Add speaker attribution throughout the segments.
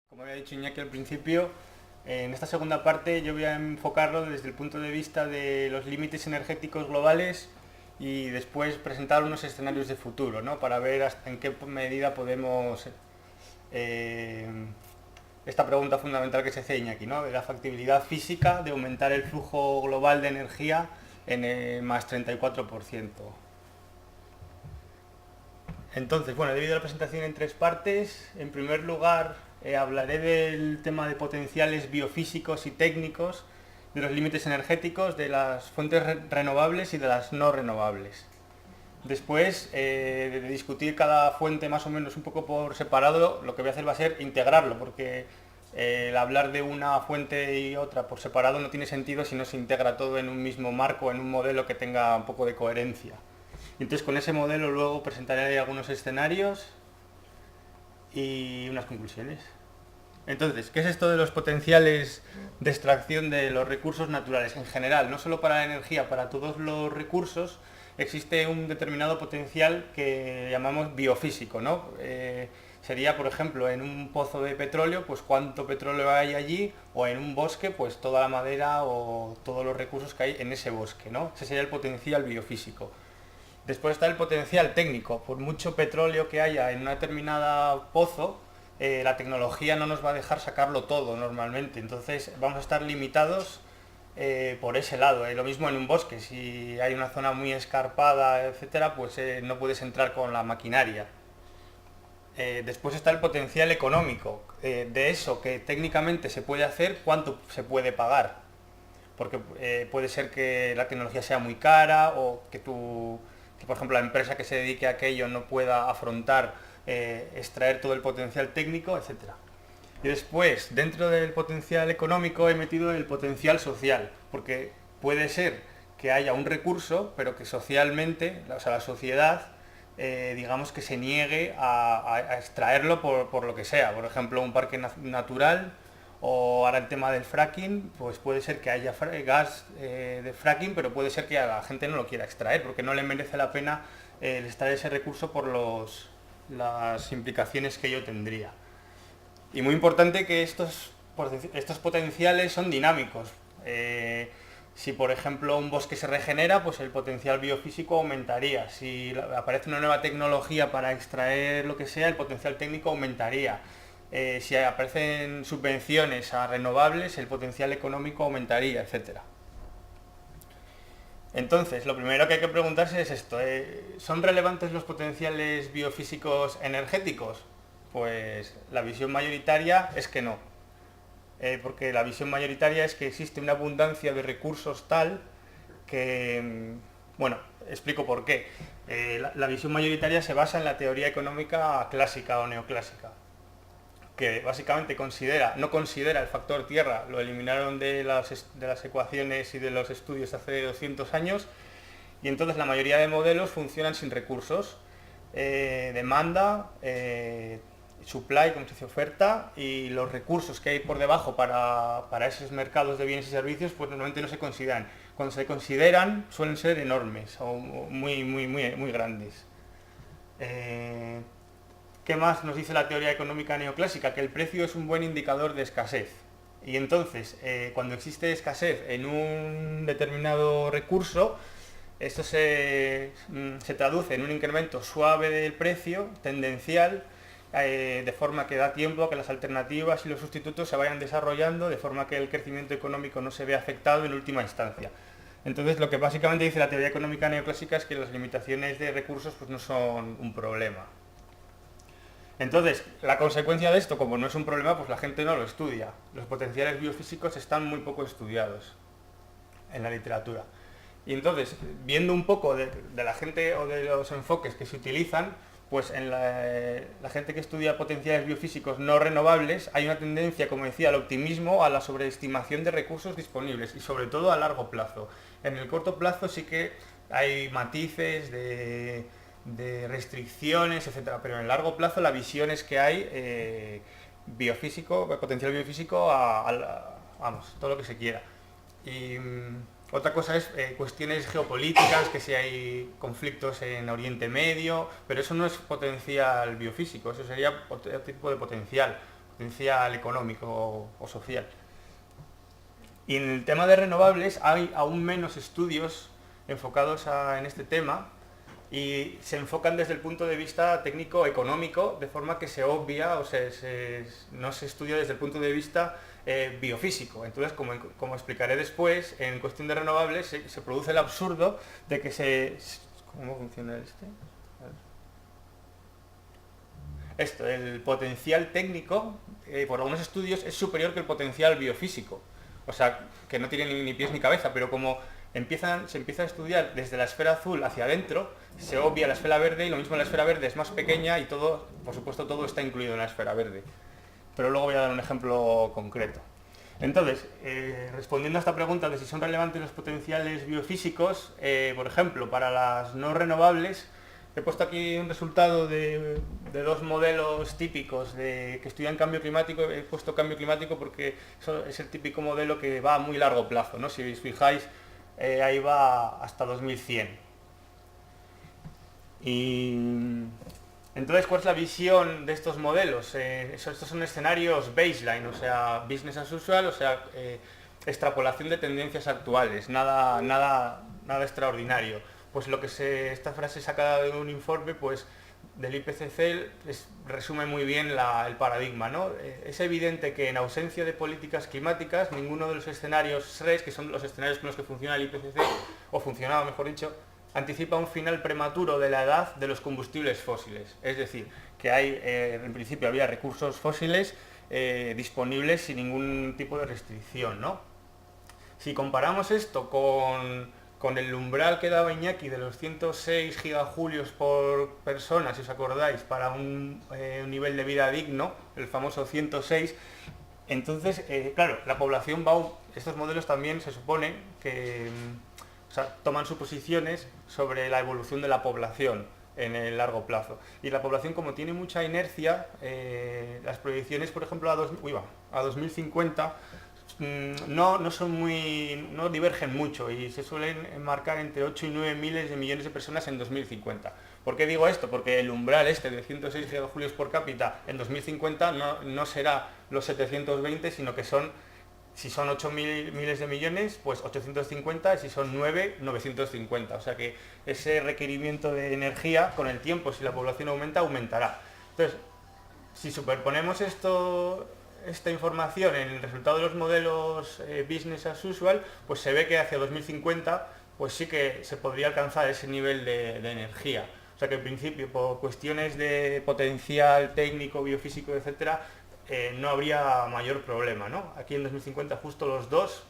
Speaker 1: Como había dicho Iñaki al principio, en esta segunda parte yo voy a enfocarlo desde el punto de vista de los límites energéticos globales y después presentar unos escenarios de futuro, ¿no? Para ver hasta en qué medida podemos eh, esta pregunta fundamental que se hace Iñaki, ¿no? De la factibilidad física de aumentar el flujo global de energía en más 34%. Entonces, bueno, he dividido la presentación en tres partes. En primer lugar, hablaré del tema de potenciales biofísicos y técnicos, de los límites energéticos, de las fuentes renovables y de las no renovables. Después de discutir cada fuente más o menos un poco por separado, lo que voy a hacer va a ser integrarlo, porque el hablar de una fuente y otra por separado no tiene sentido si no se integra todo en un mismo marco, en un modelo que tenga un poco de coherencia. Y entonces con ese modelo luego presentaré algunos escenarios y unas conclusiones. Entonces, ¿qué es esto de los potenciales de extracción de los recursos naturales? En general, no solo para la energía, para todos los recursos existe un determinado potencial que llamamos biofísico, ¿no? Sería, por ejemplo, en un pozo de petróleo, pues cuánto petróleo hay allí, o en un bosque, pues toda la madera o todos los recursos que hay en ese bosque, ¿no? Ese sería el potencial biofísico. Después está el potencial técnico. Por mucho petróleo que haya en una determinada pozo, la tecnología no nos va a dejar sacarlo todo normalmente. Entonces vamos a estar limitados por ese lado. Lo mismo en un bosque. Si hay una zona muy escarpada, etcétera, pues no puedes entrar con la maquinaria. Después está el potencial económico. De eso que técnicamente se puede hacer, ¿cuánto se puede pagar? Porque puede ser que la tecnología sea muy cara o que por ejemplo la empresa que se dedique a aquello no pueda afrontar extraer todo el potencial técnico, etcétera. Y después, dentro del potencial económico he metido el potencial social, porque puede ser que haya un recurso, pero que socialmente, o sea, la sociedad, digamos que se niegue a extraerlo por lo que sea. Por ejemplo, un parque natural, o ahora el tema del fracking, pues puede ser que haya gas de fracking, pero puede ser que a la gente no lo quiera extraer, porque no le merece la pena el extraer ese recurso por las implicaciones que ello tendría. Y muy importante que estos potenciales son dinámicos. Si por ejemplo un bosque se regenera, pues el potencial biofísico aumentaría. Si aparece una nueva tecnología para extraer lo que sea, el potencial técnico aumentaría. Si aparecen subvenciones a renovables, el potencial económico aumentaría, etcétera. Entonces, lo primero que hay que preguntarse es esto, ¿son relevantes los potenciales biofísicos energéticos? Pues la visión mayoritaria es que no, porque la visión mayoritaria es que existe una abundancia de recursos tal que, bueno, explico por qué. La visión mayoritaria se basa en la teoría económica clásica o neoclásica, que básicamente no considera el factor tierra, lo eliminaron de las ecuaciones y de los estudios hace 200 años, y entonces la mayoría de modelos funcionan sin recursos. Demanda, supply, como se dice, oferta, y los recursos que hay por debajo para esos mercados de bienes y servicios, pues normalmente no se consideran. Cuando se consideran suelen ser enormes o muy, muy, muy, muy grandes. ¿Qué más nos dice la teoría económica neoclásica? Que el precio es un buen indicador de escasez. Y entonces, cuando existe escasez en un determinado recurso, esto se traduce en un incremento suave del precio, tendencial, de forma que da tiempo a que las alternativas y los sustitutos se vayan desarrollando, de forma que el crecimiento económico no se vea afectado en última instancia. Entonces, lo que básicamente dice la teoría económica neoclásica es que las limitaciones de recursos pues, no son un problema. Entonces, la consecuencia de esto, como no es un problema, pues la gente no lo estudia. Los potenciales biofísicos están muy poco estudiados en la literatura. Y entonces, viendo un poco de la gente o de los enfoques que se utilizan, pues en la gente que estudia potenciales biofísicos no renovables hay una tendencia, como decía, al optimismo, a la sobreestimación de recursos disponibles y sobre todo a largo plazo. En el corto plazo sí que hay matices de restricciones, etcétera, pero en el largo plazo la visión es que hay potencial biofísico vamos, todo lo que se quiera. Y otra cosa es cuestiones geopolíticas, que si hay conflictos en Oriente Medio, pero eso no es potencial biofísico, eso sería otro tipo de potencial. potencial económico o social. Y en el tema de renovables hay aún menos estudios enfocados en este tema y se enfocan desde el punto de vista técnico-económico, de forma que se obvia o no se estudia desde el punto de vista biofísico. Entonces, como explicaré después, en cuestión de renovables se produce el absurdo de que ¿Cómo funciona este? El potencial técnico, por algunos estudios, es superior que el potencial biofísico. O sea, que no tiene ni pies ni cabeza, pero como se empieza a estudiar desde la esfera azul hacia adentro, se obvia la esfera verde y lo mismo la esfera verde es más pequeña y todo, por supuesto, todo está incluido en la esfera verde. Pero luego voy a dar un ejemplo concreto. Entonces, respondiendo a esta pregunta de si son relevantes los potenciales biofísicos, por ejemplo, para las no renovables, he puesto aquí un resultado de dos modelos típicos que estudian cambio climático. He puesto cambio climático porque es el típico modelo que va a muy largo plazo, ¿no? Si os fijáis, ahí va hasta 2100. Y entonces, ¿cuál es la visión de estos modelos? Estos son escenarios baseline, o sea, business as usual, o sea, extrapolación de tendencias actuales, nada extraordinario. Pues esta frase sacada de un informe pues, del IPCC resume muy bien el paradigma, ¿no? Es evidente que en ausencia de políticas climáticas, ninguno de los escenarios SRES, que son los escenarios con los que funciona el IPCC, o funcionaba mejor dicho, anticipa un final prematuro de la edad de los combustibles fósiles. Es decir, que en principio había recursos fósiles disponibles sin ningún tipo de restricción, ¿no? Si comparamos esto con el umbral que daba Iñaki de los 106 gigajulios por persona, si os acordáis, para un nivel de vida digno, el famoso 106, entonces, claro, la población estos modelos también se supone que toman suposiciones sobre la evolución de la población en el largo plazo. Y la población, como tiene mucha inercia, las proyecciones, por ejemplo, a 2050, no divergen mucho y se suelen enmarcar entre 8 y 9 miles de millones de personas en 2050. ¿Por qué digo esto? Porque el umbral de 106 gigajulios por cápita en 2050 no será los 720, sino que si son 8 miles de millones, pues 850, y si son 9, 950. O sea que ese requerimiento de energía con el tiempo, si la población aumenta, aumentará. Entonces, si superponemos esta información en el resultado de los modelos business as usual, pues se ve que hacia 2050 pues sí que se podría alcanzar ese nivel de energía. O sea que en principio, por cuestiones de potencial técnico, biofísico, etcétera, no habría mayor problema, ¿no? Aquí en 2050 justo los dos,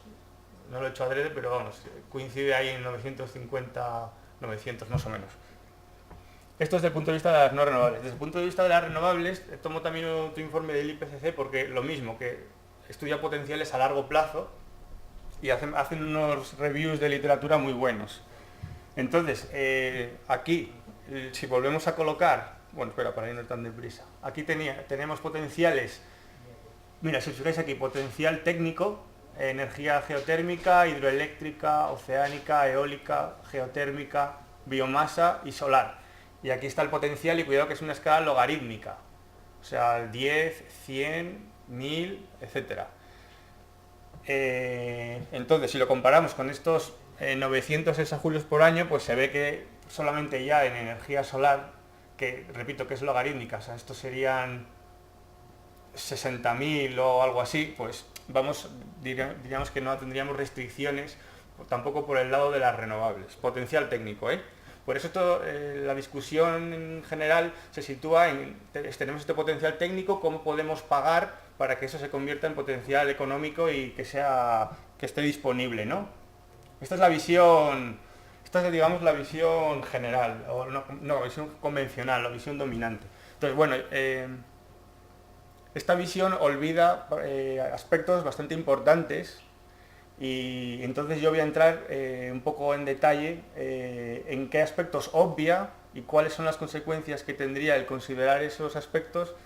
Speaker 1: no lo he hecho adrede, pero vamos, coincide ahí en 950, 900 más o menos. Esto es desde el punto de vista de las no renovables. Desde el punto de vista de las renovables, tomo también otro informe del IPCC porque lo mismo, que estudia potenciales a largo plazo y hacen unos reviews de literatura muy buenos. Entonces, aquí, si volvemos a colocar, bueno, espera, para ir no tan deprisa, aquí tenemos potenciales, mira, si os fijáis aquí, potencial técnico, energía geotérmica, hidroeléctrica, oceánica, eólica, geotérmica, biomasa y solar. Y aquí está el potencial y cuidado que es una escala logarítmica, o sea, 10, 100, 1000, etc. Entonces, si lo comparamos con estos 900 exajulios por año, pues se ve que solamente ya en energía solar, que repito que es logarítmica, o sea, estos serían 60.000 o algo así, pues diríamos que no tendríamos restricciones, tampoco por el lado de las renovables. Potencial técnico, ¿eh? Por eso la discusión en general se sitúa tenemos este potencial técnico, ¿cómo podemos pagar para que eso se convierta en potencial económico y que esté disponible, ¿no? Esta es la visión, digamos la visión general, o la visión convencional, la visión dominante. Entonces, bueno, esta visión olvida aspectos bastante importantes. Y entonces yo voy a entrar un poco en detalle en qué aspectos obvia y cuáles son las consecuencias que tendría el considerar esos aspectos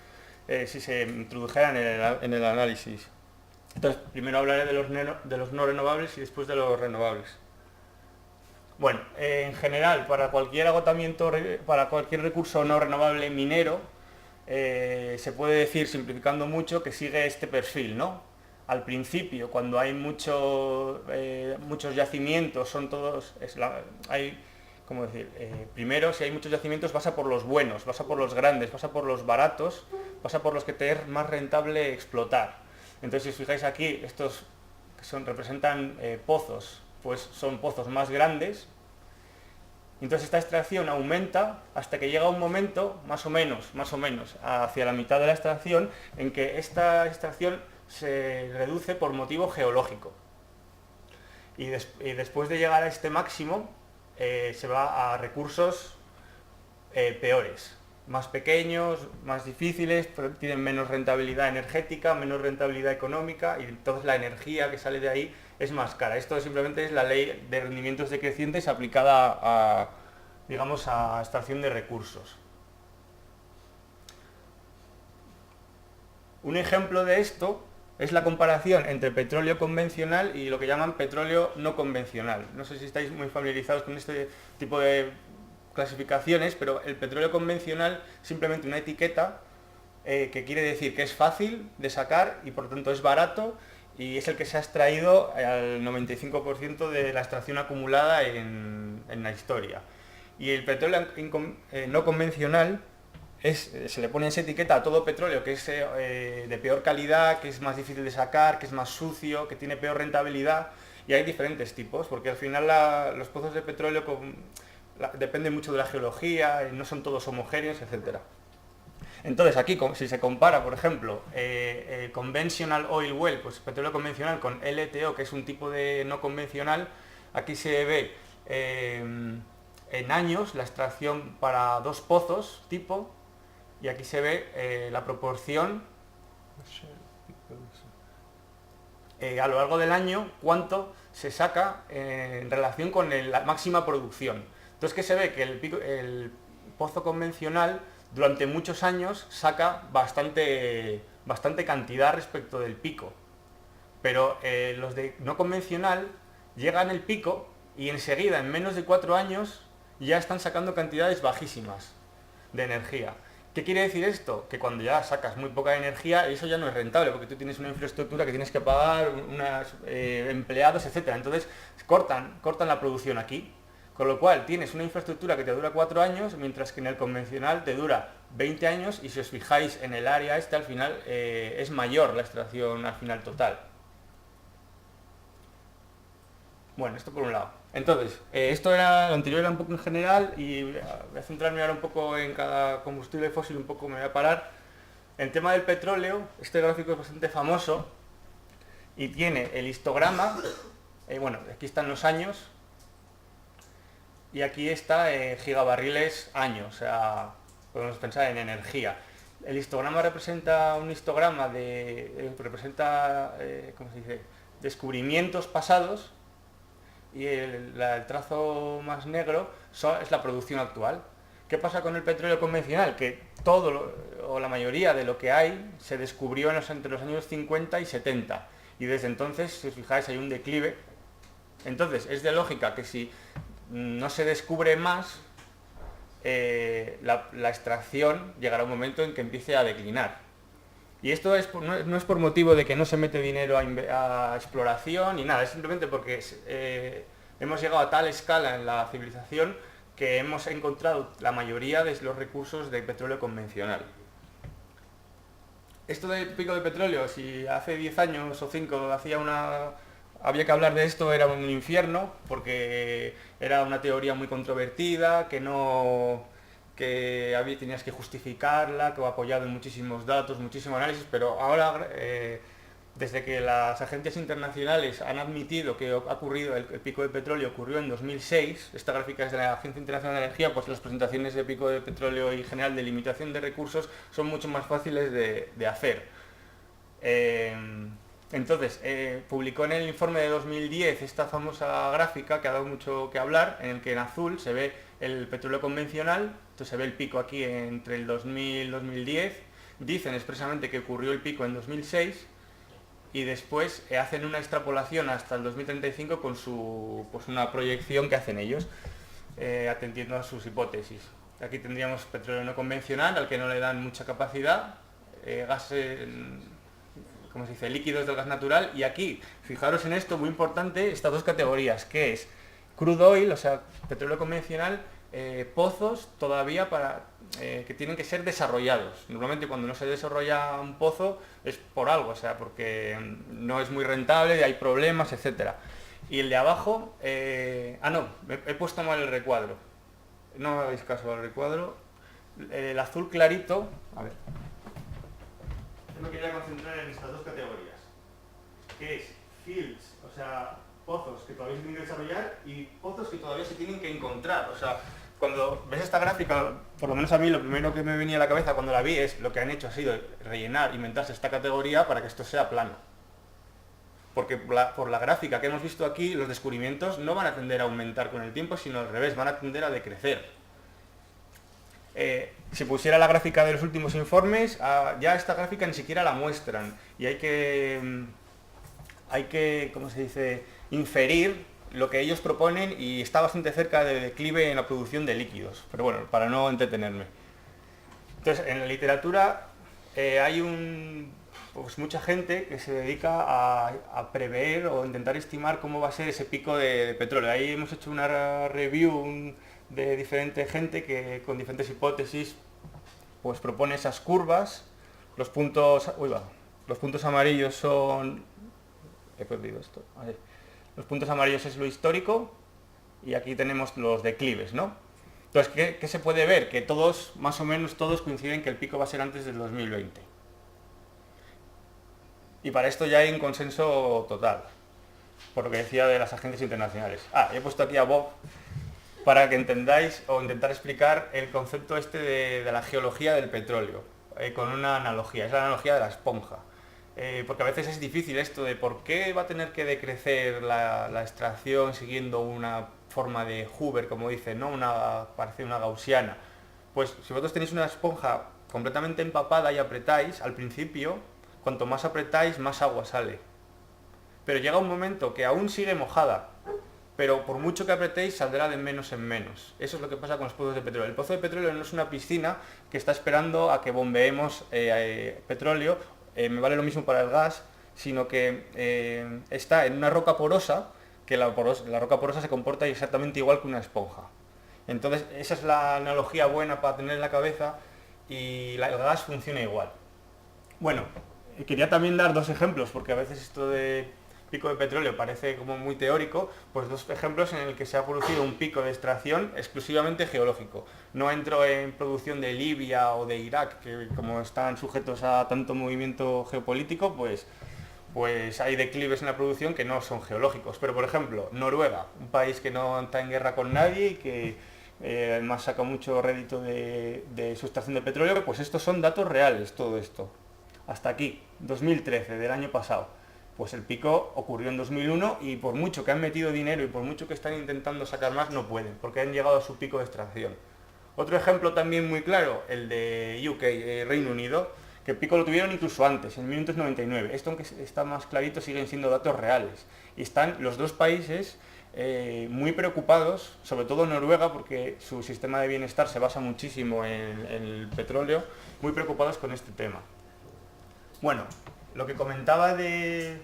Speaker 1: si se introdujeran en el análisis. Entonces, primero hablaré de los no renovables y después de los renovables. Bueno, en general, para cualquier agotamiento, para cualquier recurso no renovable minero, se puede decir, simplificando mucho, que sigue este perfil, ¿no? Al principio, cuando hay muchos yacimientos, son todos, hay, ¿cómo decir? Primero, si hay muchos yacimientos, pasa por los buenos, pasa por los grandes, pasa por los baratos, pasa por los que te es más rentable explotar. Entonces, si os fijáis aquí, estos que representan pozos, pues son pozos más grandes. Entonces esta extracción aumenta hasta que llega un momento, más o menos, hacia la mitad de la extracción, en que esta extracción se reduce por motivo geológico. Y después de llegar a este máximo, se va a recursos peores, más pequeños, más difíciles, pero tienen menos rentabilidad energética, menos rentabilidad económica, y entonces la energía que sale de ahí es más cara. Esto simplemente es la ley de rendimientos decrecientes aplicada a, digamos, a extracción de recursos. Un ejemplo de esto es la comparación entre petróleo convencional y lo que llaman petróleo no convencional. No sé si estáis muy familiarizados con este tipo de clasificaciones, pero el petróleo convencional es simplemente una etiqueta que quiere decir que es fácil de sacar y por lo tanto es barato, y es el que se ha extraído al 95% de la extracción acumulada en la historia. Y el petróleo no convencional se le pone esa etiqueta a todo petróleo que es de peor calidad, que es más difícil de sacar, que es más sucio, que tiene peor rentabilidad, y hay diferentes tipos, porque al final los pozos de petróleo dependen mucho de la geología, no son todos homogéneos, etc. Entonces aquí, si se compara, por ejemplo, conventional oil well, pues petróleo convencional con LTO, que es un tipo de no convencional, aquí se ve en años la extracción para 2 pozos tipo, y aquí se ve la proporción a lo largo del año, cuánto se saca en relación con la máxima producción. Entonces, ¿qué se ve? Que el pozo convencional durante muchos años saca bastante cantidad respecto del pico, pero los de no convencional llegan al pico y enseguida, en menos de 4 años, ya están sacando cantidades bajísimas de energía. ¿Qué quiere decir esto? Que cuando ya sacas muy poca energía, eso ya no es rentable, porque tú tienes una infraestructura que tienes que pagar, unos empleados, etc. Entonces cortan la producción aquí, con lo cual tienes una infraestructura que te dura 4 años, mientras que en el convencional te dura 20 años, y si os fijáis en el área al final es mayor la extracción al final total. Bueno, esto por un lado. Entonces, lo anterior era un poco en general, y voy a centrarme ahora un poco en cada combustible fósil, un poco me voy a parar. En tema del petróleo, este gráfico es bastante famoso y tiene el histograma, bueno, aquí están los años, y aquí está gigabarriles año, o sea, podemos pensar en energía. El histograma representa un histograma ¿cómo se dice?, descubrimientos pasados, y el trazo más negro es la producción actual. ¿Qué pasa con el petróleo convencional? Que o la mayoría de lo que hay se descubrió entre los años 50 y 70, y desde entonces, si os fijáis, hay un declive. Entonces, es de lógica que si no se descubre más, la extracción llegará un momento en que empiece a declinar. Y esto no es por motivo de que no se mete dinero a exploración ni nada, es simplemente porque hemos llegado a tal escala en la civilización que hemos encontrado la mayoría de los recursos de petróleo convencional. Esto del pico de petróleo, si hace 10 años o 5 había que hablar de esto, era un infierno, porque era una teoría muy controvertida, tenías que justificarla, que apoyado en muchísimos datos, muchísimo análisis, pero ahora, desde que las agencias internacionales han admitido que ha ocurrido el pico de petróleo, ocurrió en 2006, esta gráfica es de la Agencia Internacional de Energía, pues las presentaciones de pico de petróleo y general de limitación de recursos son mucho más fáciles de hacer. Entonces, publicó en el informe de 2010 esta famosa gráfica que ha dado mucho que hablar, en el que en azul se ve el petróleo convencional, entonces se ve el pico aquí entre el 2000 y 2010, dicen expresamente que ocurrió el pico en 2006, y después hacen una extrapolación hasta el 2035 con una proyección que hacen ellos, atendiendo a sus hipótesis. aquí tendríamos petróleo no convencional, al que no le dan mucha capacidad, gas, ¿cómo se dice?, líquidos del gas natural, y aquí, fijaros en esto, muy importante, estas dos categorías, que es crude oil, o sea, petróleo convencional, pozos todavía que tienen que ser desarrollados. Normalmente cuando no se desarrolla un pozo es por algo, o sea, porque no es muy rentable, hay problemas, etcétera. Y el de abajo, no, he puesto mal el recuadro. No me hagáis caso al recuadro. El azul clarito, a ver. Yo me quería concentrar en estas dos categorías, que es fields, o sea, pozos que todavía se tienen que desarrollar y pozos que todavía se tienen que encontrar. O sea, cuando ves esta gráfica, por lo menos a mí lo primero que me venía a la cabeza cuando la vi es lo que han hecho ha sido rellenar, inventarse esta categoría para que esto sea plano. Porque por la gráfica que hemos visto aquí, los descubrimientos no van a tender a aumentar con el tiempo, sino al revés, van a tender a decrecer. Si pusiera la gráfica de los últimos informes, ya esta gráfica ni siquiera la muestran. Y hay que, ¿cómo se dice?, inferir lo que ellos proponen y está bastante cerca de declive en la producción de líquidos. Pero bueno, para no entretenerme. Entonces, en la literatura hay pues mucha gente que se dedica a prever o intentar estimar cómo va a ser ese pico de petróleo. Ahí hemos hecho una review de diferente gente que con diferentes hipótesis pues propone esas curvas. Los puntos amarillos son... He perdido esto. Ahí. Los puntos amarillos es lo histórico y aquí tenemos los declives, ¿no? Entonces, ¿qué se puede ver? Que todos, más o menos todos coinciden que el pico va a ser antes del 2020. Y para esto ya hay un consenso total, por lo que decía de las agencias internacionales. He puesto aquí a Bob para que entendáis o intentar explicar el concepto este de la geología del petróleo, con una analogía, es la analogía de la esponja. Porque a veces es difícil esto de por qué va a tener que decrecer la extracción siguiendo una forma de Hoover, como dicen, ¿no? Parece una gaussiana. Pues si vosotros tenéis una esponja completamente empapada y apretáis, al principio, cuanto más apretáis, más agua sale. Pero llega un momento que aún sigue mojada, pero por mucho que apretéis, saldrá de menos en menos. Eso es lo que pasa con los pozos de petróleo. El pozo de petróleo no es una piscina que está esperando a que bombeemos petróleo, me vale lo mismo para el gas, sino que está en una roca porosa, que la roca porosa se comporta exactamente igual que una esponja. Entonces, esa es la analogía buena para tener en la cabeza y el gas funciona igual. Bueno, quería también dar dos ejemplos, porque a veces esto de pico de petróleo parece como muy teórico, pues dos ejemplos en el que se ha producido un pico de extracción exclusivamente geológico. No entro en producción de Libia o de Irak, que como están sujetos a tanto movimiento geopolítico, pues hay declives en la producción que no son geológicos. Pero por ejemplo, Noruega, un país que no está en guerra con nadie y que además saca mucho rédito de su extracción de petróleo, pues estos son datos reales, todo esto. Hasta aquí, 2013, del año pasado. Pues el pico ocurrió en 2001 y por mucho que han metido dinero y por mucho que están intentando sacar más, no pueden, porque han llegado a su pico de extracción. Otro ejemplo también muy claro, el de UK, Reino Unido, que el pico lo tuvieron incluso antes, en 1999. Esto, aunque está más clarito, siguen siendo datos reales. Y están los dos países muy preocupados, sobre todo Noruega, porque su sistema de bienestar se basa muchísimo en el petróleo, muy preocupados con este tema. Bueno, lo que comentaba de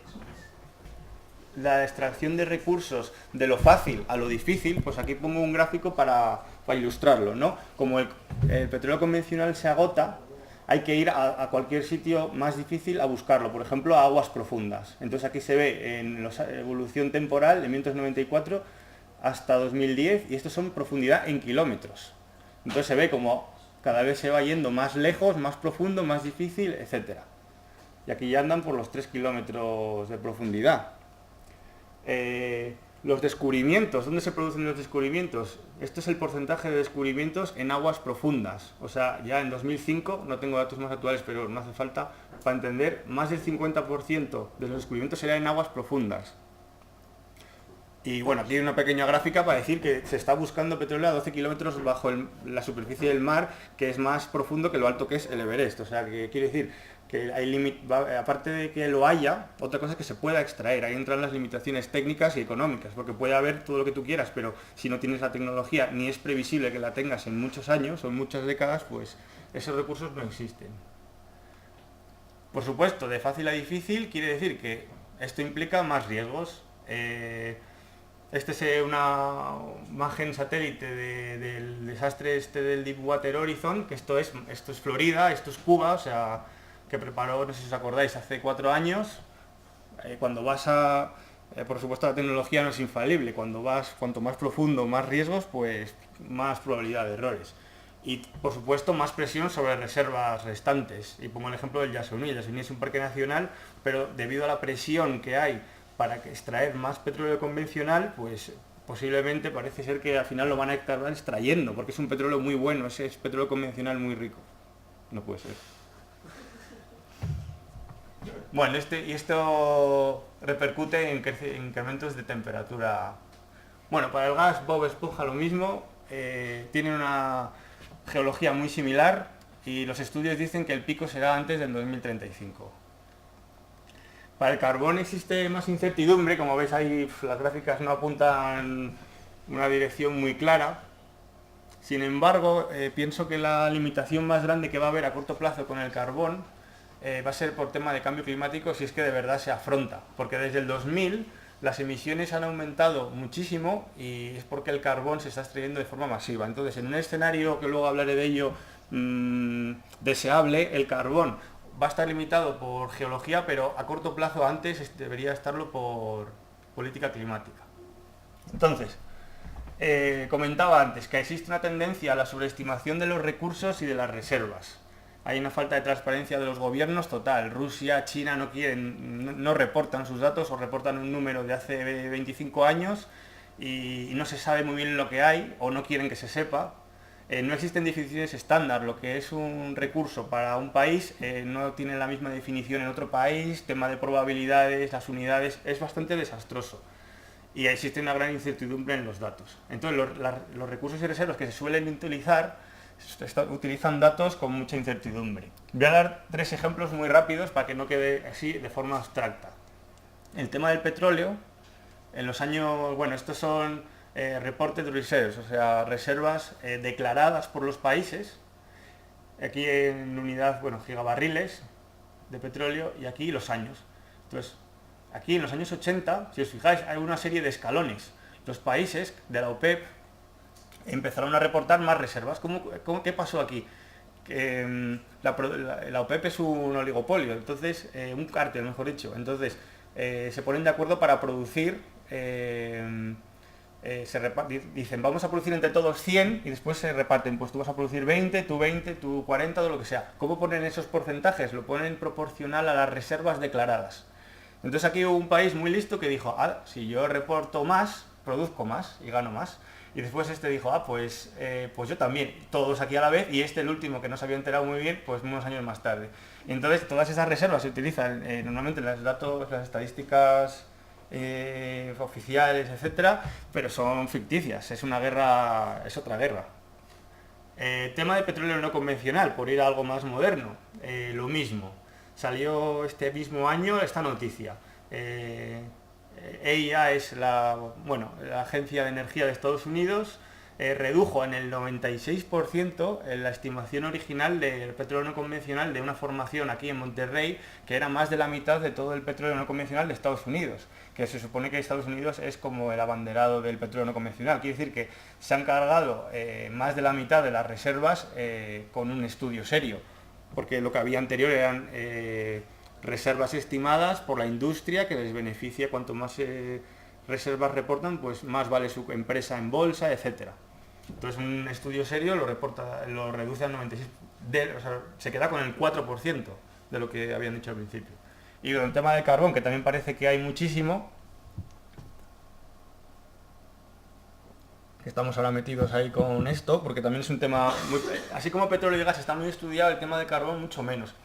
Speaker 1: la extracción de recursos de lo fácil a lo difícil, pues aquí pongo un gráfico para ilustrarlo, ¿no? Como el petróleo convencional se agota, hay que ir a cualquier sitio más difícil a buscarlo, por ejemplo a aguas profundas. Entonces aquí se ve en la evolución temporal de 1994 hasta 2010 y estos son profundidad en kilómetros. Entonces se ve como cada vez se va yendo más lejos, más profundo, más difícil, etcétera. Y aquí ya andan por los 3 kilómetros de profundidad. Los descubrimientos, ¿dónde se producen los descubrimientos? Este es el porcentaje de descubrimientos en aguas profundas. O sea, ya en 2005, no tengo datos más actuales, pero no hace falta, para entender, más del 50% de los descubrimientos eran en aguas profundas. Y bueno, aquí hay una pequeña gráfica para decir que se está buscando petróleo a 12 kilómetros bajo la superficie del mar, que es más profundo que lo alto que es el Everest. O sea, que quiere decir, que aparte de que lo haya, otra cosa es que se pueda extraer. Ahí entran las limitaciones técnicas y económicas, porque puede haber todo lo que tú quieras, pero si no tienes la tecnología, ni es previsible que la tengas en muchos años o en muchas décadas, pues esos recursos no existen. Por supuesto, de fácil a difícil quiere decir que esto implica más riesgos. Este es una imagen satélite del desastre este del Deepwater Horizon, que esto es Florida, esto es Cuba, o sea, que preparó, no sé si os acordáis, hace 4 años. Cuando vas a... por supuesto la tecnología no es infalible, cuanto más profundo, más riesgos, pues más probabilidad de errores. Y por supuesto más presión sobre reservas restantes. Y pongo el ejemplo del Yasuní. El Yasuní es un parque nacional, pero debido a la presión que hay para extraer más petróleo convencional, pues posiblemente parece ser que al final lo van a acabar extrayendo, porque es un petróleo muy bueno, ese es petróleo convencional muy rico. No puede ser. Bueno, esto repercute en incrementos de temperatura. Bueno, para el gas Bob Esponja lo mismo, tiene una geología muy similar y los estudios dicen que el pico será antes del 2035. Para el carbón existe más incertidumbre, como veis ahí las gráficas no apuntan una dirección muy clara. Sin embargo, pienso que la limitación más grande que va a haber a corto plazo con el carbón va a ser por tema de cambio climático, si es que de verdad se afronta, porque desde el 2000 las emisiones han aumentado muchísimo y es porque el carbón se está extrayendo de forma masiva. Entonces, en un escenario, que luego hablaré de ello, deseable, el carbón va a estar limitado por geología, pero a corto plazo antes debería estarlo por política climática. Entonces, comentaba antes que existe una tendencia a la sobreestimación de los recursos y de las reservas. Hay una falta de transparencia de los gobiernos total. Rusia, China no quieren, no reportan sus datos o reportan un número de hace 25 años y no se sabe muy bien lo que hay o no quieren que se sepa. No existen definiciones estándar. Lo que es un recurso para un país no tiene la misma definición en otro país. Tema de probabilidades, las unidades, es bastante desastroso. Y existe una gran incertidumbre en los datos. Entonces los recursos y reservas que se suelen utilizan datos con mucha incertidumbre. Voy a dar 3 ejemplos muy rápidos para que no quede así de forma abstracta. El tema del petróleo, en los años, bueno, estos son reported reserves, o sea, reservas declaradas por los países, aquí en unidad, bueno, gigabarriles de petróleo, y aquí los años. Entonces, aquí en los años 80, si os fijáis, hay una serie de escalones. Los países de la OPEP empezaron a reportar más reservas. ¿Qué pasó aquí? La OPEP es un oligopolio, entonces, un cártel, mejor dicho. Entonces, se ponen de acuerdo para producir, dicen, vamos a producir entre todos 100 y después se reparten, pues tú vas a producir 20, tú 40, todo lo que sea. ¿Cómo ponen esos porcentajes? Lo ponen proporcional a las reservas declaradas. Entonces aquí hubo un país muy listo que dijo, si yo reporto más, produzco más y gano más. Y después este dijo, pues yo también, todos aquí a la vez, y el último que no se había enterado muy bien, pues unos años más tarde. Y entonces todas esas reservas se utilizan normalmente en los datos, las estadísticas oficiales, etcétera, pero son ficticias, es una guerra, es otra guerra. Tema de petróleo no convencional, por ir a algo más moderno, lo mismo. Salió este mismo año esta noticia. EIA es la Agencia de Energía de Estados Unidos, redujo en el 96% la estimación original del petróleo no convencional de una formación aquí en Monterrey, que era más de la mitad de todo el petróleo no convencional de Estados Unidos, que se supone que Estados Unidos es como el abanderado del petróleo no convencional. Quiere decir que se han cargado más de la mitad de las reservas con un estudio serio, porque lo que había anterior eran reservas estimadas por la industria que les beneficia. Cuanto más reservas reportan, pues más vale su empresa en bolsa, etcétera. Entonces un estudio serio lo reduce al 96%, o sea, se queda con el 4% de lo que habían dicho al principio. Y con el tema del carbón, que también parece que hay muchísimo, que estamos ahora metidos ahí con esto, porque también es un tema, así como petróleo y gas está muy estudiado, el tema de carbón mucho menos.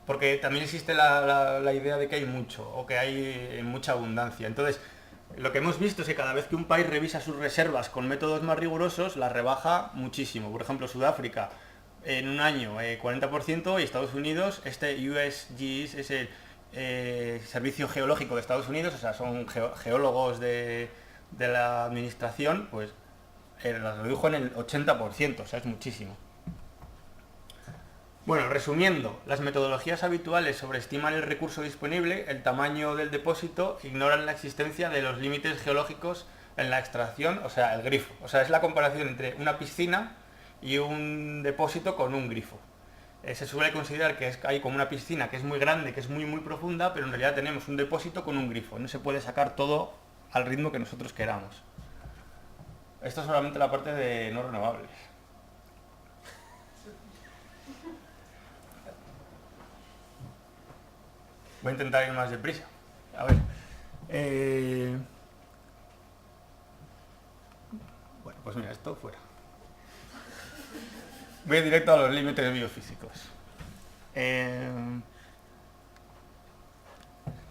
Speaker 1: Porque también existe la idea de que hay mucho, o que hay mucha abundancia. Entonces, lo que hemos visto es que cada vez que un país revisa sus reservas con métodos más rigurosos, las rebaja muchísimo. Por ejemplo, Sudáfrica en un año 40% y Estados Unidos, este USGS es el Servicio Geológico de Estados Unidos, o sea, son geólogos de la administración, pues las redujo en el 80%, o sea, es muchísimo. Bueno, resumiendo, las metodologías habituales sobreestiman el recurso disponible, el tamaño del depósito, ignoran la existencia de los límites geológicos en la extracción, o sea, el grifo. O sea, es la comparación entre una piscina y un depósito con un grifo. Se suele considerar que hay como una piscina que es muy grande, que es muy profunda, pero en realidad tenemos un depósito con un grifo. No se puede sacar todo al ritmo que nosotros queramos. Esto es solamente la parte de no renovables. Voy a intentar ir más deprisa. A ver. Bueno, pues mira, esto fuera. Voy directo a los límites biofísicos.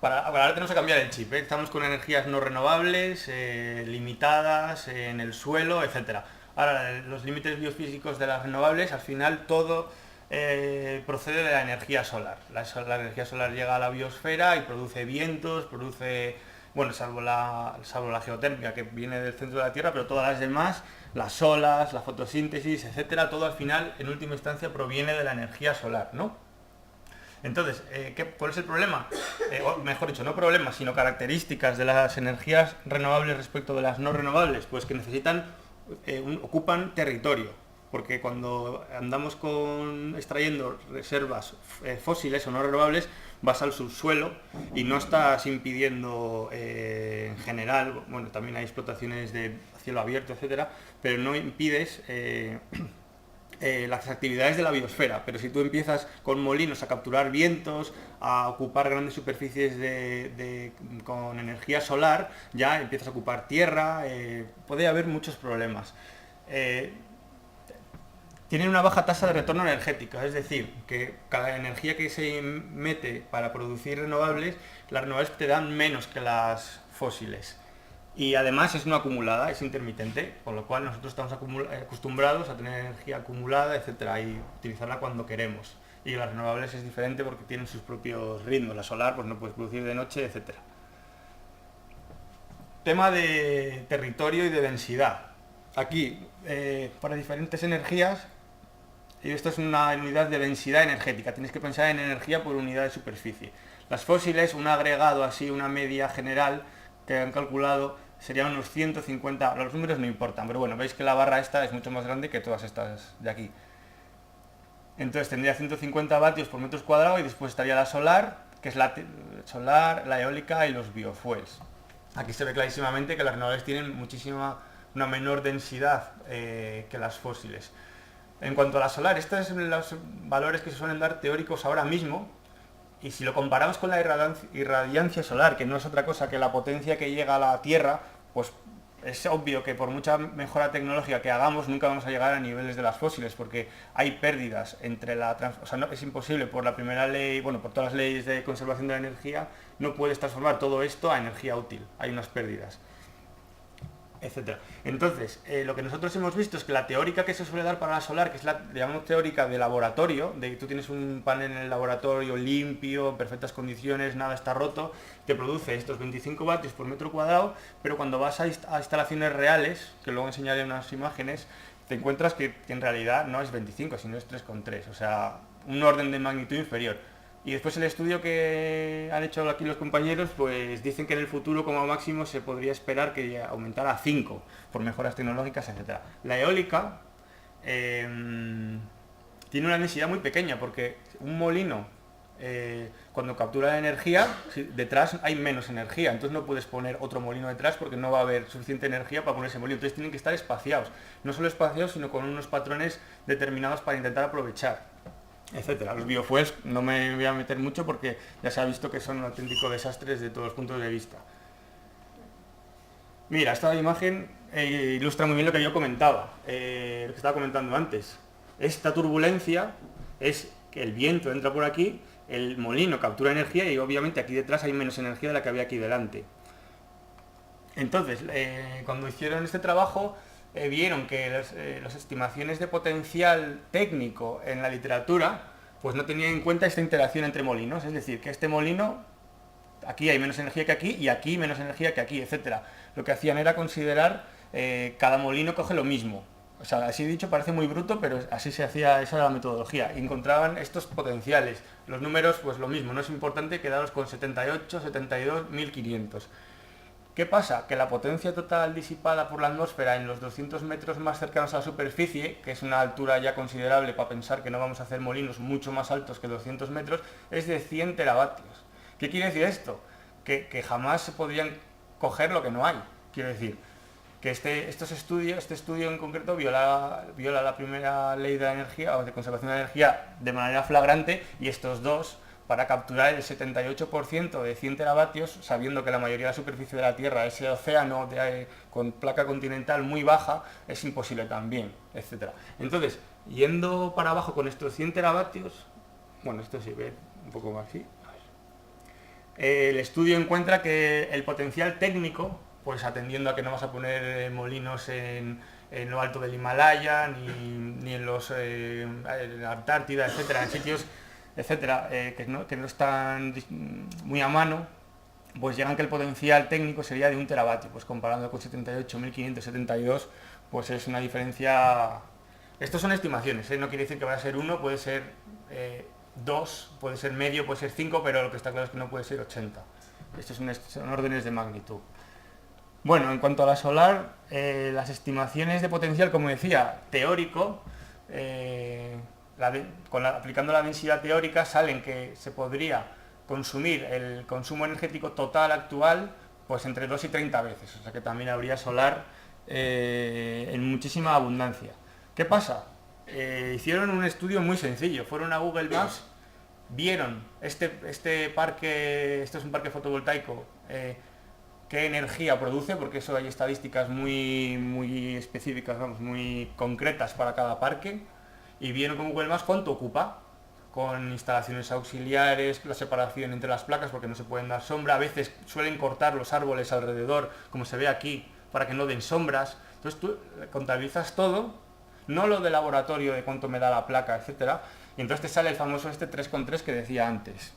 Speaker 1: Ahora tenemos que cambiar el chip, ¿eh? Estamos con energías no renovables, limitadas en el suelo, etcétera. Ahora, los límites biofísicos de las renovables, al final todo procede de la energía solar. La energía solar llega a la biosfera y produce vientos, produce, bueno, salvo la geotérmica que viene del centro de la Tierra, pero todas las demás, las olas, la fotosíntesis, etcétera, todo al final, en última instancia, proviene de la energía solar, ¿no? Entonces, ¿cuál es el problema? O mejor dicho, no problema, sino características de las energías renovables respecto de las no renovables, pues que necesitan, ocupan territorio, porque cuando andamos extrayendo reservas fósiles o no renovables, vas al subsuelo y no estás impidiendo, en general, bueno, también hay explotaciones de cielo abierto, etcétera, pero no impides las actividades de la biosfera, pero si tú empiezas con molinos a capturar vientos, a ocupar grandes superficies con energía solar, ya empiezas a ocupar tierra, puede haber muchos problemas. Tienen una baja tasa de retorno energético, es decir, que cada energía que se mete para producir renovables, las renovables te dan menos que las fósiles. Y además es no acumulada, es intermitente, con lo cual nosotros estamos acostumbrados a tener energía acumulada, etcétera, y utilizarla cuando queremos. Y las renovables es diferente porque tienen sus propios ritmos. La solar pues no puedes producir de noche, etcétera. Tema de territorio y de densidad. Aquí, para diferentes energías, y esto es una unidad de densidad energética. Tienes que pensar en energía por unidad de superficie. Las fósiles, un agregado así, una media general que han calculado, serían unos 150, los números no importan, pero bueno, veis que la barra esta es mucho más grande que todas estas de aquí. Entonces tendría 150 vatios por metro cuadrado y después estaría la solar, que es la solar, la eólica y los biofuels. Aquí se ve clarísimamente que las renovables tienen una menor densidad que las fósiles. En cuanto a la solar, estos son los valores que se suelen dar teóricos ahora mismo. Y si lo comparamos con la irradiancia solar, que no es otra cosa que la potencia que llega a la Tierra, pues es obvio que por mucha mejora tecnológica que hagamos, nunca vamos a llegar a niveles de las fósiles, porque hay pérdidas entre o sea, es imposible por la primera ley, bueno, por todas las leyes de conservación de la energía, no puedes transformar todo esto a energía útil, hay unas pérdidas, etcétera. Entonces, lo que nosotros hemos visto es que la teórica que se suele dar para la solar, que es la llamamos teórica de laboratorio, de que tú tienes un panel en el laboratorio limpio, en perfectas condiciones, nada está roto, te produce estos 25 vatios por metro cuadrado, pero cuando vas a instalaciones reales, que luego enseñaré unas imágenes, te encuentras que en realidad no es 25, sino es 3,3, o sea, un orden de magnitud inferior. Y después el estudio que han hecho aquí los compañeros, pues dicen que en el futuro como máximo se podría esperar que aumentara a 5 por mejoras tecnológicas, etc. La eólica tiene una densidad muy pequeña porque un molino cuando captura energía, detrás hay menos energía, entonces no puedes poner otro molino detrás porque no va a haber suficiente energía para poner ese molino, entonces tienen que estar espaciados, no solo espaciados sino con unos patrones determinados para intentar aprovechar, etcétera. Los biofuels no me voy a meter mucho porque ya se ha visto que son un auténtico desastre desde todos los puntos de vista. Mira, esta imagen ilustra muy bien lo que yo comentaba, lo que estaba comentando antes. Esta turbulencia es que el viento entra por aquí, el molino captura energía y obviamente aquí detrás hay menos energía de la que había aquí delante. Entonces, cuando hicieron este trabajo, vieron que las estimaciones de potencial técnico en la literatura pues no tenían en cuenta esta interacción entre molinos, es decir, que este molino, aquí hay menos energía que aquí y aquí menos energía que aquí, etcétera. Lo que hacían era considerar cada molino coge lo mismo. O sea, así dicho parece muy bruto, pero así se hacía, esa era la metodología. Y encontraban estos potenciales. Los números, pues lo mismo, no es importante quedaros con 78, 72, 1500. ¿Qué pasa? Que la potencia total disipada por la atmósfera en los 200 metros más cercanos a la superficie, que es una altura ya considerable para pensar que no vamos a hacer molinos mucho más altos que 200 metros, es de 100 teravatios. ¿Qué quiere decir esto? Que jamás se podrían coger lo que no hay. Quiero decir, que este estudio en concreto viola la primera ley de la energía, o de conservación de la energía, de manera flagrante, y estos dos, para capturar el 78% de 100 teravatios, sabiendo que la mayoría de la superficie de la Tierra es océano con placa continental muy baja, es imposible también, etc. Entonces, yendo para abajo con estos 100 teravatios, bueno, esto se ve un poco más así, el estudio encuentra que el potencial técnico, pues atendiendo a que no vas a poner molinos en lo alto del Himalaya, ni en la Antártida, etcétera, en sitios, etcétera, que no están muy a mano, pues llegan que el potencial técnico sería de 1 teravatio, pues comparando con 78.572, pues es una diferencia. Estos son estimaciones, no quiere decir que vaya a ser 1, puede ser 2, puede ser medio, puede ser 5, pero lo que está claro es que no puede ser 80. Estos son órdenes de magnitud. Bueno, en cuanto a la solar, las estimaciones de potencial, como decía, teórico, aplicando la densidad teórica, salen que se podría consumir el consumo energético total actual pues entre 2 y 30 veces, o sea que también habría solar en muchísima abundancia. ¿Qué pasa? Hicieron un estudio muy sencillo, fueron a Google Maps, vieron este parque, esto es un parque fotovoltaico, qué energía produce, porque eso hay estadísticas muy específicas, vamos, muy concretas para cada parque, y vieron con Google Maps cuánto ocupa, con instalaciones auxiliares, la separación entre las placas porque no se pueden dar sombra, a veces suelen cortar los árboles alrededor, como se ve aquí, para que no den sombras. Entonces tú contabilizas todo, no lo de laboratorio de cuánto me da la placa, etcétera, y entonces te sale el famoso 3,3 que decía antes.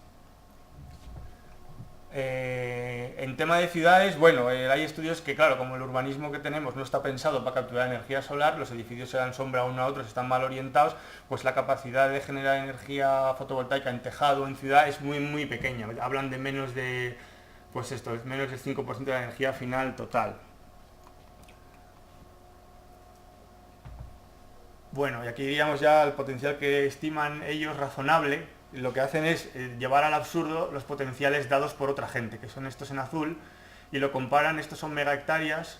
Speaker 1: En tema de ciudades, bueno, hay estudios que, claro, como el urbanismo que tenemos no está pensado para capturar energía solar, los edificios se dan sombra uno a otros, están mal orientados, pues la capacidad de generar energía fotovoltaica en tejado o en ciudad es muy pequeña. Hablan de menos de, pues esto, es menos del 5% de la energía final total. Bueno, y aquí diríamos ya el potencial que estiman ellos razonable. Lo que hacen es llevar al absurdo los potenciales dados por otra gente, que son estos en azul, y lo comparan, estos son megahectáreas,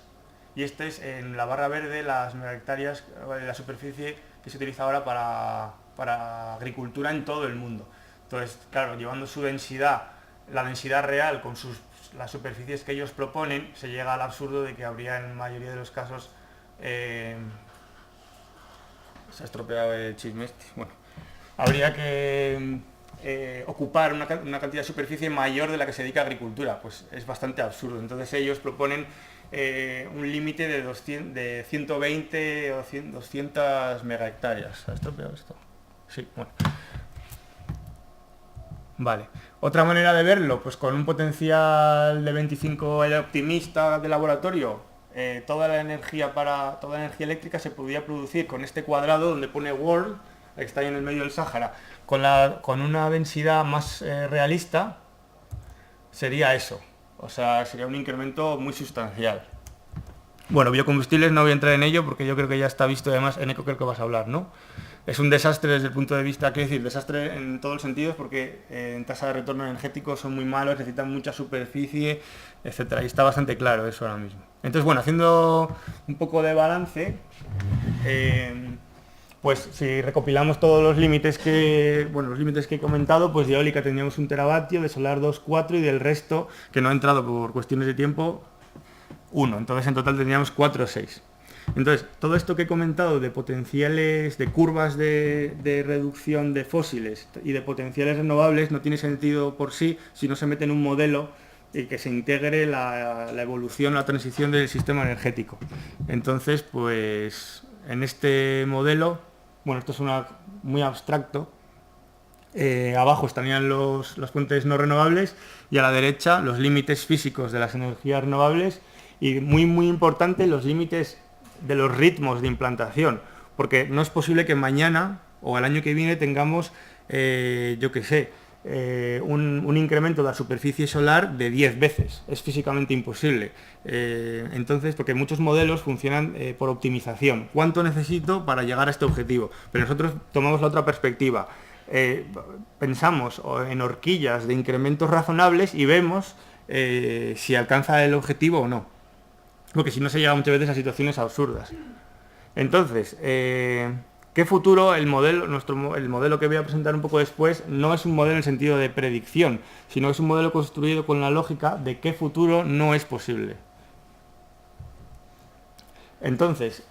Speaker 1: y este es en la barra verde las megahectáreas de la superficie que se utiliza ahora para agricultura en todo el mundo. Entonces, claro, llevando su densidad, la densidad real con las superficies que ellos proponen, se llega al absurdo de que habría en la mayoría de los casos... se ha estropeado el chisme este. Bueno, habría que ocupar una cantidad de superficie mayor de la que se dedica a agricultura, pues es bastante absurdo. Entonces ellos proponen un límite de 120 o 200 megahectáreas. ¿Se ha estropeado esto? Sí, bueno. Vale. Otra manera de verlo, pues con un potencial de 25 era optimista de laboratorio, toda la energía eléctrica se podía producir con este cuadrado donde pone World, que está ahí en el medio del Sáhara, con una densidad más realista, sería eso. O sea, sería un incremento muy sustancial. Bueno, biocombustibles no voy a entrar en ello porque yo creo que ya está visto, además en Eco creo que vas a hablar, ¿no? Es un desastre desde el punto de vista, quiero decir, desastre en todos los sentidos porque en tasa de retorno energético son muy malos, necesitan mucha superficie, etcétera, y está bastante claro eso ahora mismo. Entonces, bueno, haciendo un poco de balance, pues si recopilamos todos los límites que he comentado, pues de eólica teníamos 1 teravatio, de solar 2,4 y del resto, que no ha entrado por cuestiones de tiempo, 1. Entonces en total tendríamos 4,6. Entonces, todo esto que he comentado de potenciales, de curvas de reducción de fósiles y de potenciales renovables no tiene sentido por sí si no se mete en un modelo y que se integre la evolución, la transición del sistema energético. Entonces, pues en este modelo, bueno, esto es muy abstracto, abajo estarían las fuentes no renovables y a la derecha los límites físicos de las energías renovables y muy importante los límites de los ritmos de implantación, porque no es posible que mañana o el año que viene tengamos, yo qué sé, un incremento de la superficie solar de 10 veces. Es físicamente imposible. Entonces, porque muchos modelos funcionan por optimización. ¿Cuánto necesito para llegar a este objetivo? Pero nosotros tomamos la otra perspectiva. Pensamos en horquillas de incrementos razonables y vemos si alcanza el objetivo o no. Porque si no se llega muchas veces a situaciones absurdas. Entonces, ¿qué futuro? El modelo que voy a presentar un poco después no es un modelo en el sentido de predicción, sino es un modelo construido con la lógica de qué futuro no es posible. Entonces,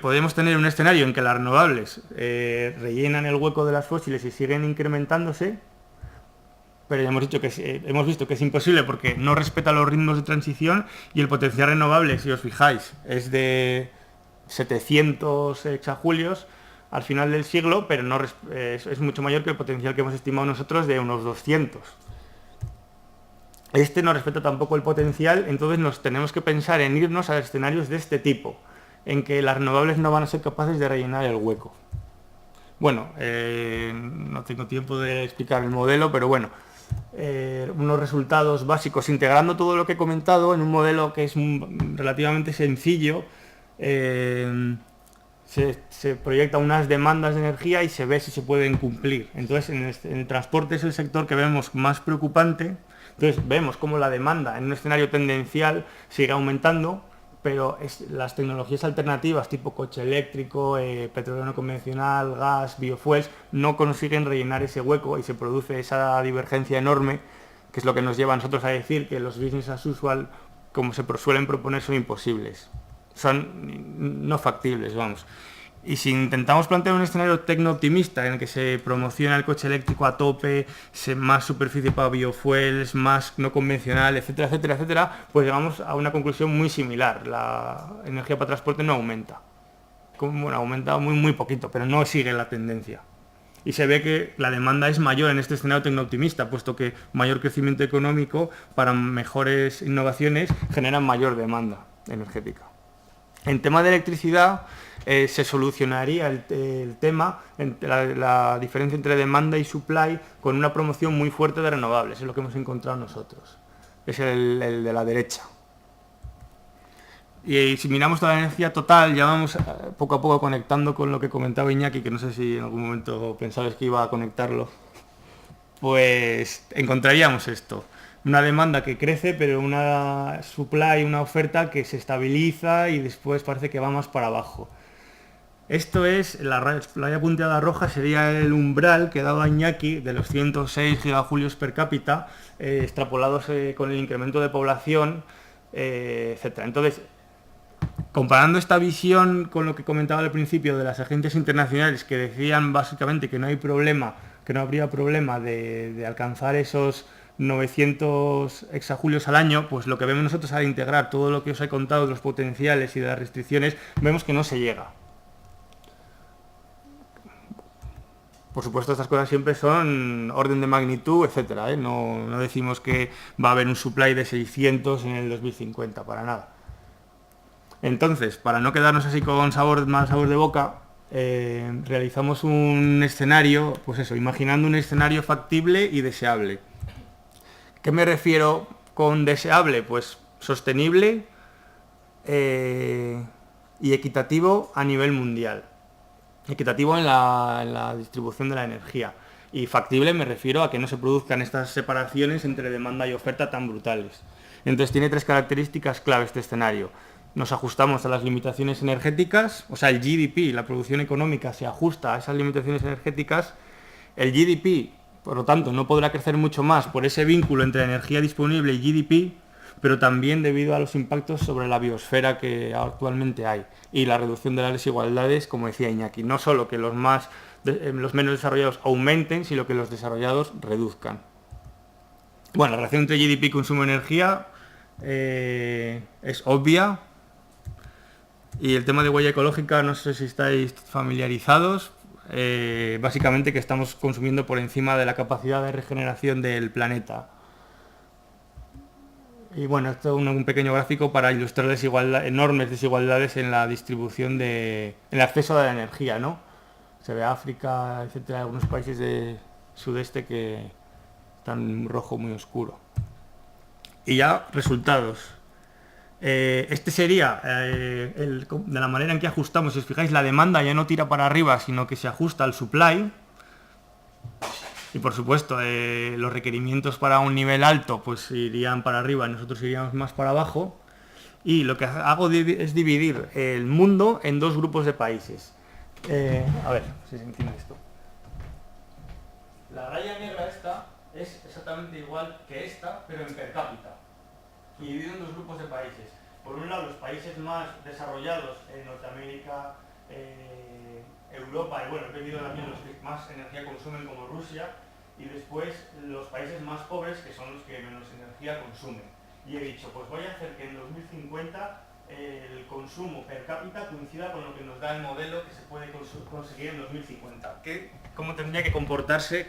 Speaker 1: podemos tener un escenario en que las renovables rellenan el hueco de las fósiles y siguen incrementándose, pero ya hemos visto que es imposible porque no respeta los ritmos de transición y el potencial renovable, si os fijáis, es de 700 exajulios al final del siglo, pero es mucho mayor que el potencial que hemos estimado nosotros de unos 200. Este no respeta tampoco el potencial, entonces nos tenemos que pensar en irnos a escenarios de este tipo, en que las renovables no van a ser capaces de rellenar el hueco. Bueno, no tengo tiempo de explicar el modelo, pero bueno, unos resultados básicos, integrando todo lo que he comentado en un modelo que es relativamente sencillo. Se proyecta unas demandas de energía y se ve si se pueden cumplir. Entonces, en el transporte es el sector que vemos más preocupante. Entonces, vemos cómo la demanda en un escenario tendencial sigue aumentando, pero las tecnologías alternativas tipo coche eléctrico, petróleo no convencional, gas, biofuels, no consiguen rellenar ese hueco y se produce esa divergencia enorme, que es lo que nos lleva a nosotros a decir que los business as usual, como se suelen proponer, son imposibles. Son no factibles, vamos. Y si intentamos plantear un escenario tecno-optimista en el que se promociona el coche eléctrico a tope, más superficie para biofuels, más no convencional, etcétera, etcétera, etcétera, pues llegamos a una conclusión muy similar. La energía para transporte no aumenta. Bueno, aumenta muy poquito, pero no sigue la tendencia. Y se ve que la demanda es mayor en este escenario tecno-optimista, puesto que mayor crecimiento económico para mejores innovaciones generan mayor demanda energética. En tema de electricidad se solucionaría el tema, la diferencia entre demanda y supply, con una promoción muy fuerte de renovables, es lo que hemos encontrado nosotros. Es el de la derecha. Y si miramos toda la energía total, ya vamos poco a poco conectando con lo que comentaba Iñaki, que no sé si en algún momento pensabas que iba a conectarlo, pues encontraríamos esto. Una demanda que crece, pero una supply, una oferta que se estabiliza y después parece que va más para abajo. Esto es, la raya punteada roja sería el umbral que daba Iñaki de los 106 gigajulios per cápita, extrapolados con el incremento de población, etc. Entonces, comparando esta visión con lo que comentaba al principio de las agencias internacionales que decían básicamente que no hay problema, que no habría problema de alcanzar esos 900 exajulios al año, pues lo que vemos nosotros al integrar todo lo que os he contado de los potenciales y de las restricciones, vemos que no se llega. Por supuesto, estas cosas siempre son orden de magnitud, etcétera, ¿eh? No decimos que va a haber un supply de 600 en el 2050, para nada. Entonces, para no quedarnos así con mal sabor de boca, realizamos un escenario, pues eso, imaginando un escenario factible y deseable. ¿Qué me refiero con deseable? Pues sostenible y equitativo a nivel mundial. Equitativo en la distribución de la energía. Y factible me refiero a que no se produzcan estas separaciones entre demanda y oferta tan brutales. Entonces tiene tres características clave este escenario. Nos ajustamos a las limitaciones energéticas, o sea, el GDP, la producción económica, se ajusta a esas limitaciones energéticas. El GDP, por lo tanto, no podrá crecer mucho más por ese vínculo entre energía disponible y GDP, pero también debido a los impactos sobre la biosfera que actualmente hay y la reducción de las desigualdades, como decía Iñaki. No solo que los menos desarrollados aumenten, sino que los desarrollados reduzcan. Bueno, la relación entre GDP y consumo de energía es obvia. Y el tema de huella ecológica, no sé si estáis familiarizados. Básicamente que estamos consumiendo por encima de la capacidad de regeneración del planeta. Y bueno, esto es un pequeño gráfico para ilustrar enormes desigualdades en la distribución en el acceso a la energía, ¿no? Se ve África, etcétera, algunos países del sudeste que están en rojo muy oscuro. Y ya, resultados. Este sería de la manera en que ajustamos. Si os fijáis, la demanda ya no tira para arriba, sino que se ajusta al supply. Y por supuesto, los requerimientos para un nivel alto pues irían para arriba, nosotros iríamos más para abajo. Y lo que hago es dividir el mundo en dos grupos de países. A ver, si se entiende esto. La raya negra esta es exactamente igual que esta, pero en per cápita. Y dividido en dos grupos de países. Por un lado, los países más desarrollados en Norteamérica, Europa y bueno, he pedido también los que más energía consumen como Rusia, y después los países más pobres que son los que menos energía consumen. Y he dicho, pues voy a hacer que en 2050 el consumo per cápita coincida con lo que nos da el modelo que se puede conseguir en 2050. ¿Cómo tendría que comportarse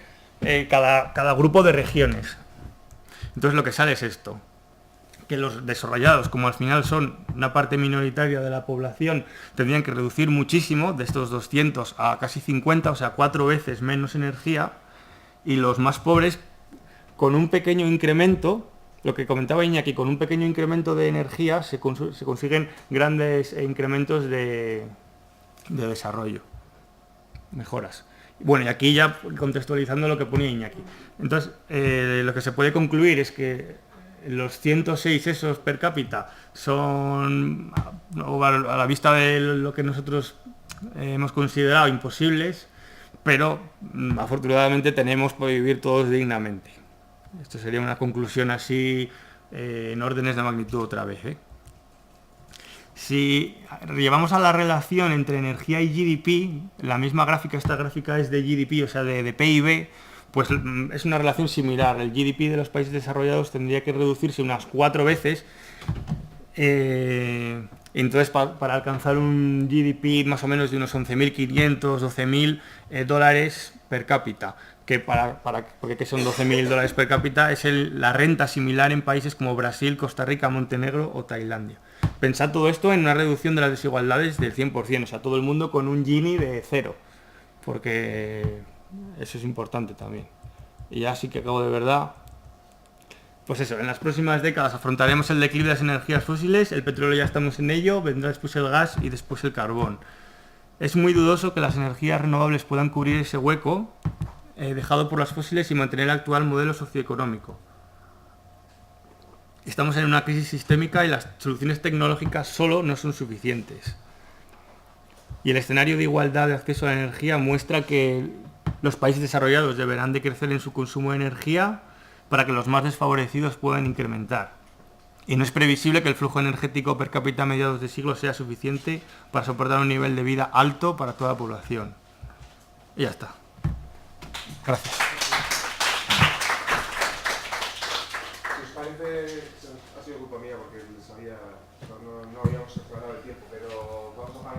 Speaker 1: cada grupo de regiones? Entonces lo que sale es esto, que los desarrollados, como al final son una parte minoritaria de la población, tendrían que reducir muchísimo, de estos 200 a casi 50, o sea, 4 veces menos energía, y los más pobres, con un pequeño incremento, lo que comentaba Iñaki, con un pequeño incremento de energía se consiguen grandes incrementos de desarrollo, mejoras. Bueno, y aquí ya contextualizando lo que ponía Iñaki. Entonces, lo que se puede concluir es que los 106 esos per cápita son, a la vista de lo que nosotros hemos considerado, imposibles, pero afortunadamente tenemos para vivir todos dignamente. Esto sería una conclusión así en órdenes de magnitud otra vez. Si llevamos a la relación entre energía y GDP, la misma gráfica, esta gráfica es de GDP, o sea de PIB, pues es una relación similar. El GDP de los países desarrollados tendría que reducirse unas 4 veces. Entonces, para alcanzar un GDP más o menos de unos 11.500, 12.000 dólares per cápita, porque son 12.000 dólares per cápita, es la renta similar en países como Brasil, Costa Rica, Montenegro o Tailandia. Pensad todo esto en una reducción de las desigualdades del 100%, o sea, todo el mundo con un Gini de 0, porque eso es importante también. Y ya sí que acabo de verdad. Pues eso, en las próximas décadas afrontaremos el declive de las energías fósiles, el petróleo ya estamos en ello, vendrá después el gas y después el carbón. Es muy dudoso que las energías renovables puedan cubrir ese hueco dejado por las fósiles y mantener el actual modelo socioeconómico. Estamos en una crisis sistémica y las soluciones tecnológicas solo no son suficientes. Y el escenario de igualdad de acceso a la energía muestra que los países desarrollados deberán de crecer en su consumo de energía para que los más desfavorecidos puedan incrementar. Y no es previsible que el flujo energético per cápita a mediados de siglo sea suficiente para soportar un nivel de vida alto para toda la población. Y ya está. Gracias.
Speaker 2: Si os parece, ha sido culpa mía porque no habíamos explorado el tiempo, pero vamos a